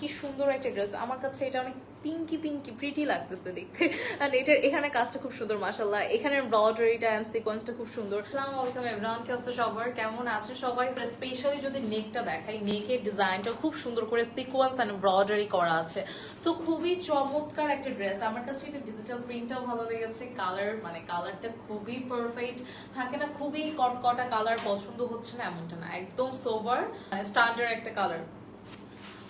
কি সুন্দর একটা ড্রেস, আমার কাছে এটা অনেক পিঙ্কি পিঙ্কি প্রিটি লাগতেছে দেখতে। এন্ড এটার এখানে কাজটা খুব সুন্দর মাশাআল্লাহ, এখানে এমব্রয়ডারিটা এন্ড সিকোয়েন্সটা খুব সুন্দর। আসসালামু আলাইকুম এভরিওয়ান, কি অবস্থা সবার, কেমন আছে সবাই? স্পেশালি যদি নেকটা দেখাই, নেকের ডিজাইনটা খুব সুন্দর করে সিকোয়েন্স এন্ড এমব্রয়ডারি করা আছে। সো খুবই চমৎকার একটা ড্রেস, আমার কাছে এটা ডিজিটাল প্রিন্টটাও ভালো লেগেছে, কালারটা খুবই পারফেক্ট থাকে না, খুবই কটকটা কালার পছন্দ হচ্ছে না এমনটা না, একদম সোবার স্ট্যান্ডার্ড একটা কালার।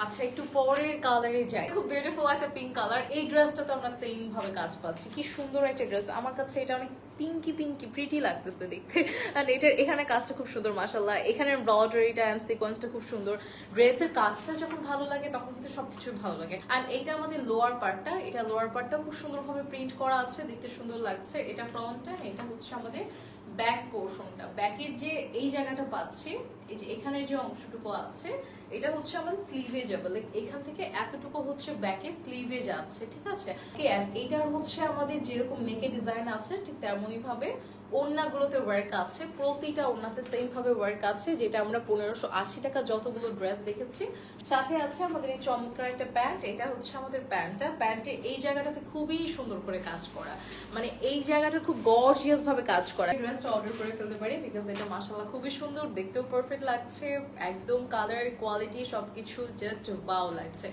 আচ্ছা একটু পরের কালারে যাই, খুব বিউটিফুল একটা পিঙ্ক কালার। এই ড্রেসটা তো আমরা সেম ভাবে কাজ পাচ্ছি, কি সুন্দর একটা ড্রেস, আমার কাছে এটা অনেক পিঙ্কি পিঙ্কি প্রিটি লাগতেছে দেখতে। এন্ড এটার এখানে কাজটা খুব সুন্দর মাশাআল্লাহ, এখানে এমব্রয়ডারিটা এন্ড সিকোয়েন্সটা খুব সুন্দর। ড্রেসের কাজটা যখন ভালো লাগে তখন কিন্তু সবকিছু ভালো লাগে। এন্ড এটা আমাদের লোয়ার পার্টটা, এটা লোয়ার পার্টটা খুব সুন্দরভাবে প্রিন্ট করা আছে, দেখতে সুন্দর লাগছে। এটা ফ্রন্টটা, এটা হচ্ছে আমাদের ব্যাক পোর্শনটা, ব্যাকের যে এই জায়গাটা পাচ্ছি, এই যে এখানে যে অংশটুকু আছে এটা হচ্ছে আমাদের স্লিভে যাবে, লাইক এখান থেকে এতটুকু হচ্ছে ব্যাকে স্লিভে যাচ্ছে, ঠিক আছে। এটার হচ্ছে আমাদের যেরকম নেকে ডিজাইন আছে ঠিক তেমনই ভাবে ওড়নাগুলোতে ওয়ার্ক আছে, প্রতিটা ওড়নাতে সেম ভাবে ওয়ার্ক আছে, যেটা আমরা 1580 টাকা যতগুলো ড্রেস দেখেছি। সাথে আছে আমাদের এই চমৎকার একটা প্যান্ট, এটা হচ্ছে আমাদের প্যান্টটা। প্যান্টের এই জায়গাটাতে খুবই সুন্দর করে কাজ করা, মানে এই জায়গাটা খুব গর্জিয়াস ভাবে কাজ করা। ড্রেসটা অর্ডার করে ফেলতে পারি বিকজ এটা মাশাআল্লাহ খুবই সুন্দর, দেখতেও পারফেক্ট লাগছে, একদম কালার কোয়ালিটি সবকিছু জাস্ট ওয়াও লাগছে।